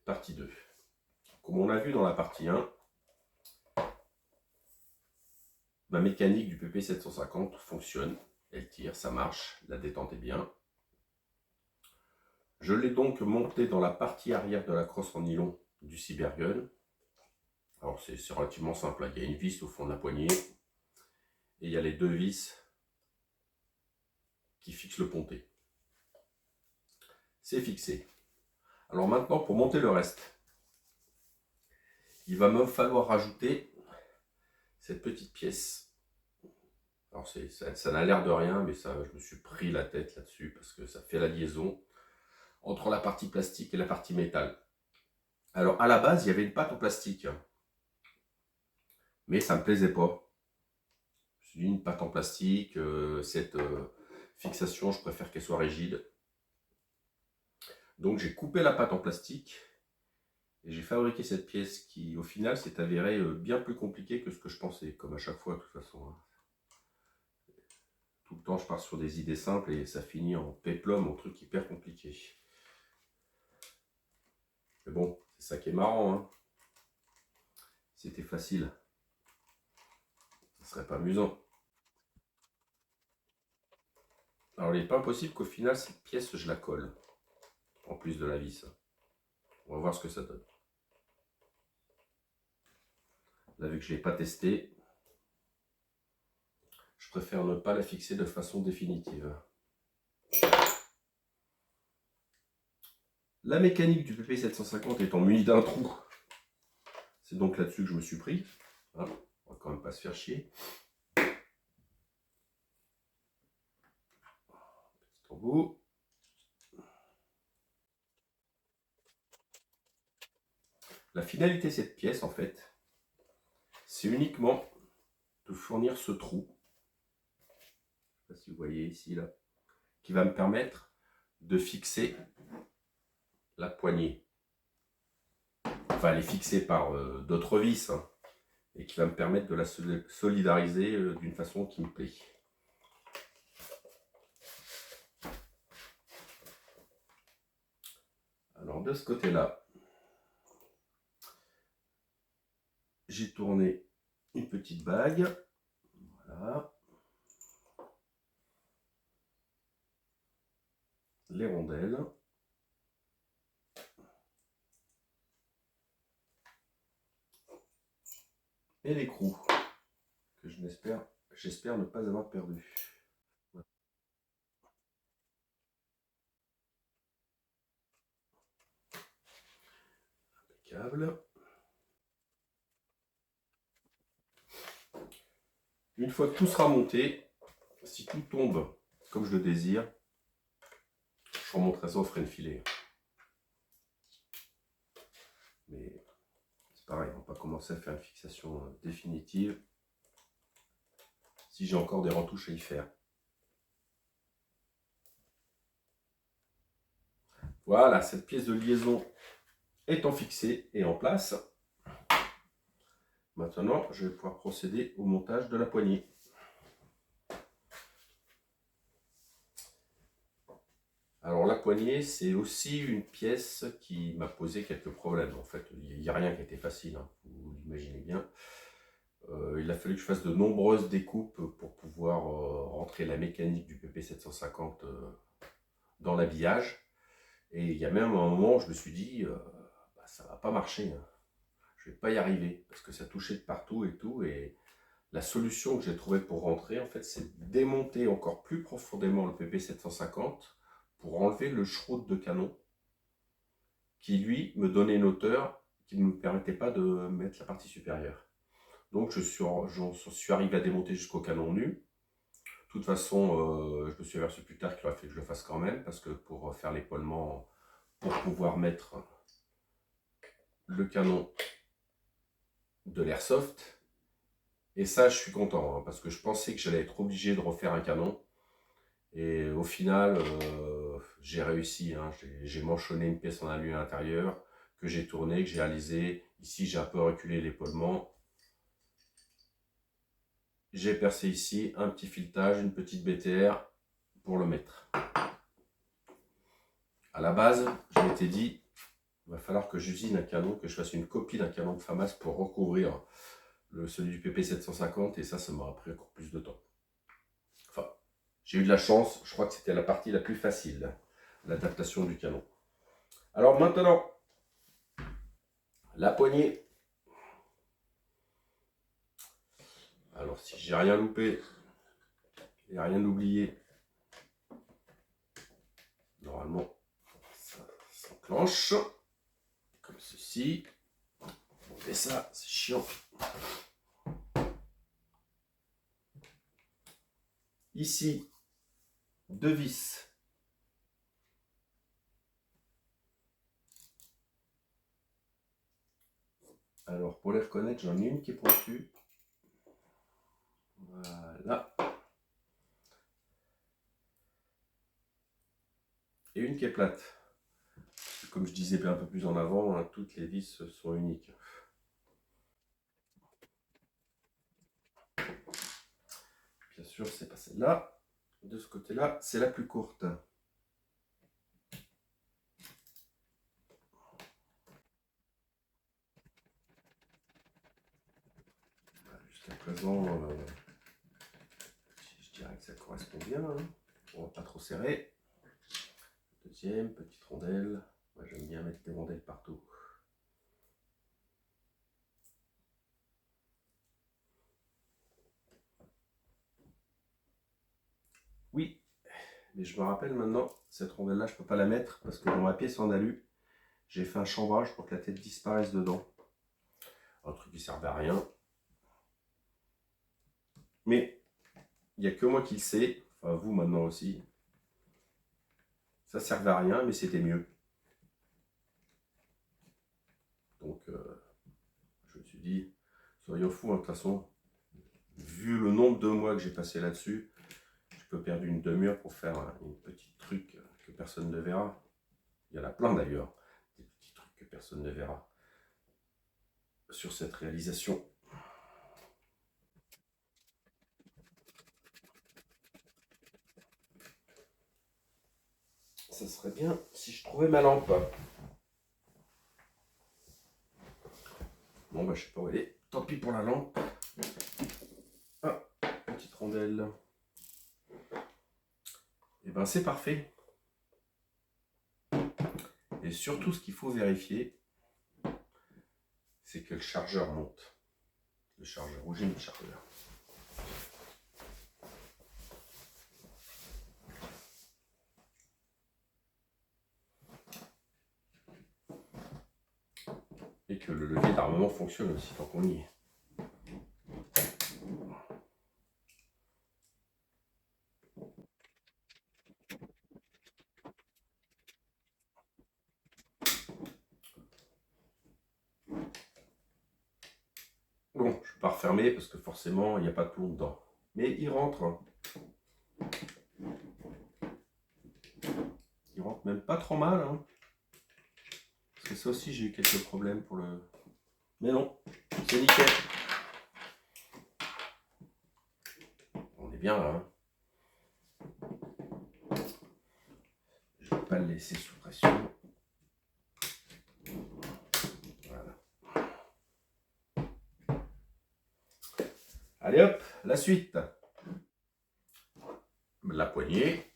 partie 2. Comme on l'a vu dans la partie 1, ma mécanique du PP 750 fonctionne, elle tire, ça marche, la détente est bien. Je l'ai donc monté dans la partie arrière de la crosse en nylon du Cybergun. Alors c'est relativement simple, il y a une vis au fond de la poignée et il y a les deux vis qui fixent le pontet. C'est fixé. Alors maintenant, pour monter le reste, il va me falloir rajouter cette petite pièce. Alors ça n'a l'air de rien, mais ça, je me suis pris la tête là-dessus parce que ça fait la liaison entre la partie plastique et la partie métal. Alors à la base, il y avait une pâte en plastique, mais ça ne me plaisait pas. Je me suis dit, une pâte en plastique, cette fixation, je préfère qu'elle soit rigide. Donc j'ai coupé la pâte en plastique et j'ai fabriqué cette pièce qui, au final, s'est avérée bien plus compliquée que ce que je pensais, comme à chaque fois de toute façon. Tout le temps, je pars sur des idées simples et ça finit en péplum, en truc hyper compliqué. Mais bon, c'est ça qui est marrant, hein. C'était facile. Ce serait pas amusant. Alors, il n'est pas impossible qu'au final, cette pièce, je la colle. En plus de la vis. On va voir ce que ça donne. Là, vu que je ne l'ai pas testé, je préfère ne pas la fixer de façon définitive. La mécanique du PP 750 étant munie d'un trou, c'est donc là-dessus que je me suis pris. Hein, on va quand même pas se faire chier. Petit embout. La finalité de cette pièce, en fait, c'est uniquement de fournir ce trou. Je ne sais pas si vous voyez ici, là, qui va me permettre de fixer la poignée. Enfin, elle est fixée par d'autres vis, hein, et qui va me permettre de la solidariser d'une façon qui me plaît. Alors, de ce côté-là, j'ai tourné une petite bague. Voilà. Les rondelles. Et l'écrou, que j'espère ne pas avoir perdu. Voilà. Impeccable. Une fois que tout sera monté, si tout tombe comme je le désire, je remonterai ça au frein filet. Mais c'est pareil, on va pas commencer à faire une fixation définitive si j'ai encore des retouches à y faire. Voilà, cette pièce de liaison étant fixée et en place. Maintenant, je vais pouvoir procéder au montage de la poignée. Alors la poignée, c'est aussi une pièce qui m'a posé quelques problèmes. En fait, il n'y a rien qui était facile, hein, vous l'imaginez bien. Il a fallu que je fasse de nombreuses découpes pour pouvoir rentrer la mécanique du PP 750 dans l'habillage. Et il y a même un moment où je me suis dit, bah, ça va pas marcher, hein. Je vais pas y arriver parce que ça touchait de partout et tout. Et la solution que j'ai trouvée pour rentrer, en fait, c'est de démonter encore plus profondément le PP 750 pour enlever le shroud de canon qui, lui, me donnait une hauteur qui ne me permettait pas de mettre la partie supérieure. Donc, je suis arrivé à démonter jusqu'au canon nu. De toute façon, je me suis aperçu plus tard qu'il aurait fallu que je le fasse quand même parce que pour faire l'épaulement, pour pouvoir mettre le canon de l'airsoft, et ça, je suis content, hein, parce que je pensais que j'allais être obligé de refaire un canon. Et au final, j'ai réussi. Hein, j'ai manchonné une pièce en alu à l'intérieur, que j'ai tourné, que j'ai alisé. Ici, j'ai un peu reculé l'épaulement. J'ai percé ici un petit filetage, une petite BTR pour le mettre. À la base, je m'étais dit, il va falloir que j'usine un canon, que je fasse une copie d'un canon de FAMAS pour recouvrir celui du PP750, et ça m'aura pris encore plus de temps. Enfin, j'ai eu de la chance, je crois que c'était la partie la plus facile, l'adaptation du canon. Alors maintenant, la poignée. Alors si j'ai rien loupé et rien oublié, normalement ça s'enclenche comme ceci. On fait ça, c'est chiant. Ici, 2 vis. Alors pour les reconnaître, j'en ai une qui est pointue. Voilà. Et une qui est plate. Comme je disais un peu plus en avant, hein, toutes les vis sont uniques. Bien sûr, c'est pas celle-là. De ce côté-là, c'est la plus courte. Jusqu'à présent, je dirais que ça correspond bien. Hein. On va pas trop serrer. Deuxième, petite rondelle. Moi, j'aime bien mettre des rondelles partout. Oui, mais je me rappelle maintenant, cette rondelle-là, je ne peux pas la mettre parce que dans ma pièce en alu, j'ai fait un chambrage pour que la tête disparaisse dedans. Un truc qui ne servait à rien. Mais il n'y a que moi qui le sais, enfin vous maintenant aussi. Ça ne servait à rien, mais c'était mieux. Donc, je me suis dit, soyons fous, hein, de toute façon, vu le nombre de mois que j'ai passé là-dessus, je peux perdre une demi-heure pour faire un petit truc que personne ne verra. Il y en a plein d'ailleurs, des petits trucs que personne ne verra sur cette réalisation. Ça serait bien si je trouvais ma lampe. Bon bah je sais pas où elle est. Tant pis pour la lampe. Ah, petite rondelle. Et ben c'est parfait. Et surtout ce qu'il faut vérifier, c'est que le chargeur monte. Le chargeur, où j'ai mis le chargeur. Et que le levier d'armement fonctionne aussi tant qu'on y est. Bon, je ne vais pas refermer parce que forcément il n'y a pas de plomb dedans. Mais il rentre. Il rentre même pas trop mal. Hein. Parce que ça aussi j'ai eu quelques problèmes pour le... Mais non, c'est nickel. On est bien là. Hein. Je ne vais pas le laisser sous pression. Voilà. Allez hop, la suite. La poignée.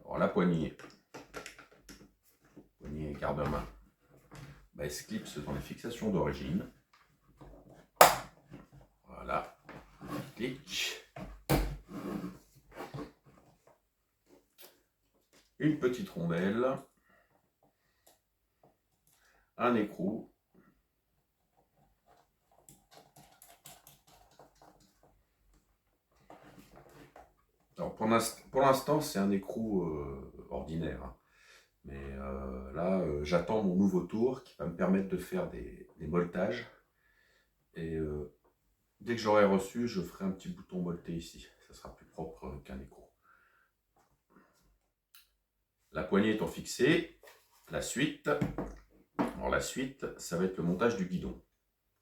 Alors la poignée garde-main. Bah, elle se clipse dans les fixations d'origine. Voilà. Clic. Une petite rondelle. Un écrou. Alors pour l'instant, c'est un écrou ordinaire. Hein. Mais là, j'attends mon nouveau tour qui va me permettre de faire des moltages. Et dès que j'aurai reçu, je ferai un petit bouton molleté ici. Ça sera plus propre qu'un écrou. La poignée étant fixée, la suite, ça va être le montage du guidon.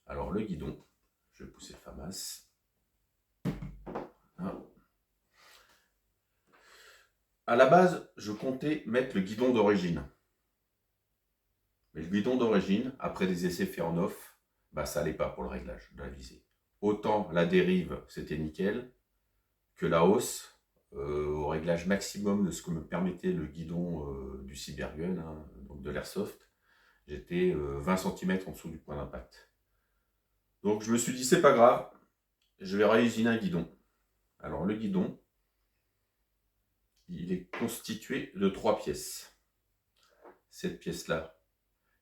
Alors le guidon, je vais pousser le FAMAS. Hein. À la base, je comptais mettre le guidon d'origine. Mais le guidon d'origine, après des essais faits en off, bah, ça n'allait pas pour le réglage de la visée. Autant la dérive, c'était nickel, que la hausse, au réglage maximum de ce que me permettait le guidon du Cybergun, hein, donc de l'Airsoft, j'étais 20 cm en dessous du point d'impact. Donc je me suis dit, c'est pas grave, je vais réusiner un guidon. Alors le guidon, il est constitué de 3 pièces. Cette pièce-là,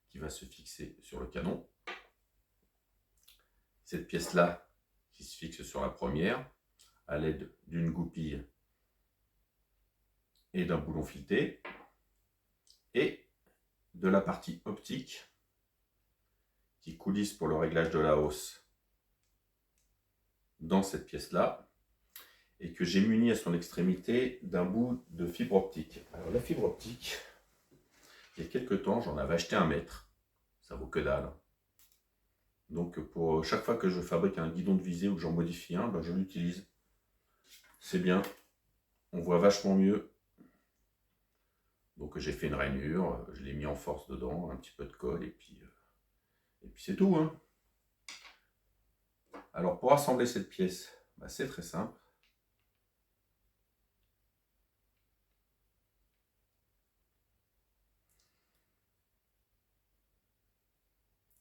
qui va se fixer sur le canon. Cette pièce-là, qui se fixe sur la première, à l'aide d'une goupille et d'un boulon fileté. Et de la partie optique, qui coulisse pour le réglage de la hausse dans cette pièce-là, et que j'ai muni à son extrémité d'un bout de fibre optique. Alors la fibre optique, il y a quelques temps, j'en avais acheté 1 mètre, ça vaut que dalle. Donc pour chaque fois que je fabrique un guidon de visée ou que j'en modifie un, ben je l'utilise. C'est bien, on voit vachement mieux. Donc j'ai fait une rainure, je l'ai mis en force dedans, un petit peu de colle, et puis c'est tout, hein. Alors pour assembler cette pièce, ben c'est très simple.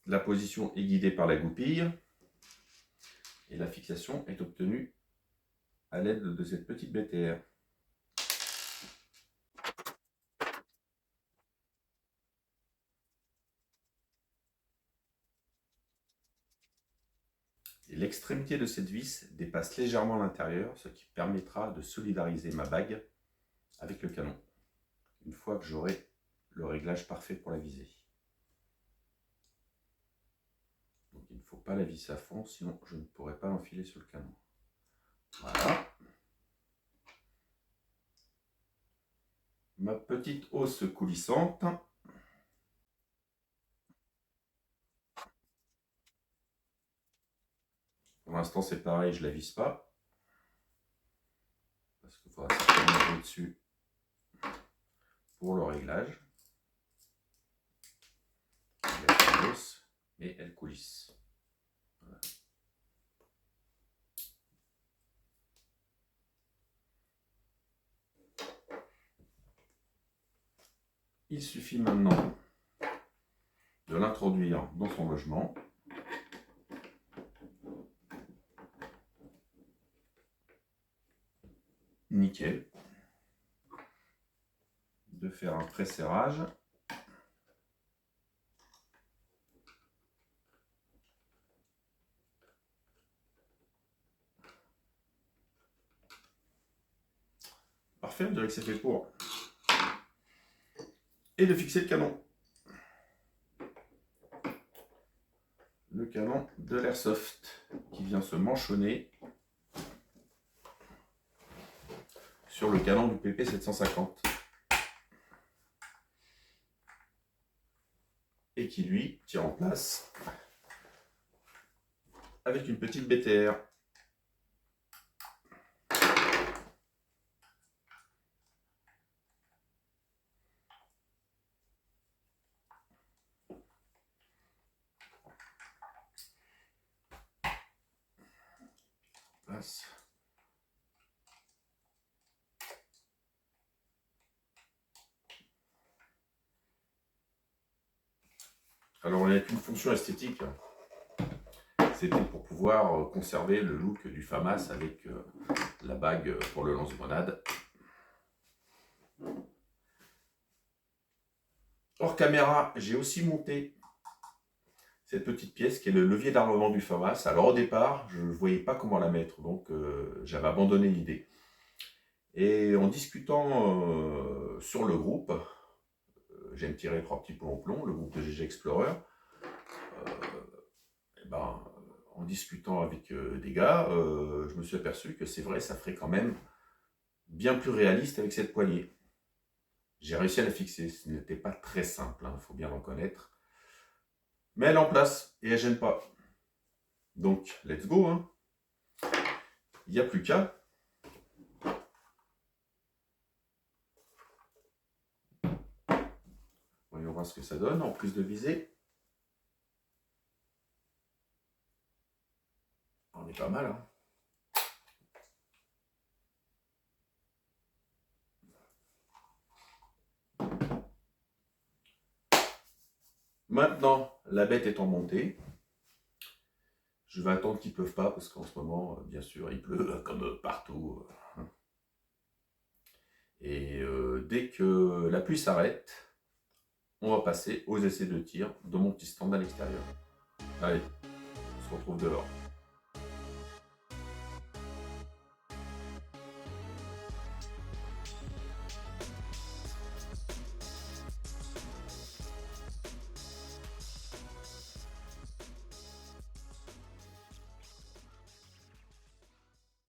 La position est guidée par la goupille et la fixation est obtenue à l'aide de cette petite BTR. L'extrémité de cette vis dépasse légèrement l'intérieur, ce qui permettra de solidariser ma bague avec le canon, une fois que j'aurai le réglage parfait pour la visée. Donc il ne faut pas la visser à fond, sinon je ne pourrai pas l'enfiler sur le canon. Voilà. Ma petite hausse coulissante. Pour l'instant c'est pareil, je ne la visse pas. Parce qu'il faudra certainement jouer dessus pour le réglage. Il y a une hausse, mais elle coulisse. Voilà. Il suffit maintenant de l'introduire dans son logement. Nickel. De faire un pré-serrage. Parfait, on dirait que c'est fait pour. Et de fixer le canon. Le canon de l'Airsoft qui vient se manchonner sur le canon du PP 750 et qui lui tient en place avec une petite BTR. Place. Alors, il n'y a qu'une fonction esthétique. C'était pour pouvoir conserver le look du FAMAS avec la bague pour le lance-grenade. Hors caméra, j'ai aussi monté cette petite pièce qui est le levier d'armement du FAMAS. Alors au départ, je ne voyais pas comment la mettre, donc j'avais abandonné l'idée. Et en discutant sur le groupe, j'aime tirer 3 petits plombs, le groupe de GG Explorer, en discutant avec des gars, je me suis aperçu que c'est vrai, ça ferait quand même bien plus réaliste avec cette poignée. J'ai réussi à la fixer, ce n'était pas très simple, il faut bien le reconnaître. Mais elle est en place et elle ne gêne pas. Donc, let's go, hein. Il n'y a plus qu'à. Voyons voir voir ce que ça donne en plus de viser. On est pas mal, hein. Maintenant, la bête étant montée, je vais attendre qu'il ne pleuve pas, parce qu'en ce moment, bien sûr, il pleut comme partout. Et dès que la pluie s'arrête, on va passer aux essais de tir de mon petit stand à l'extérieur. Allez, on se retrouve dehors.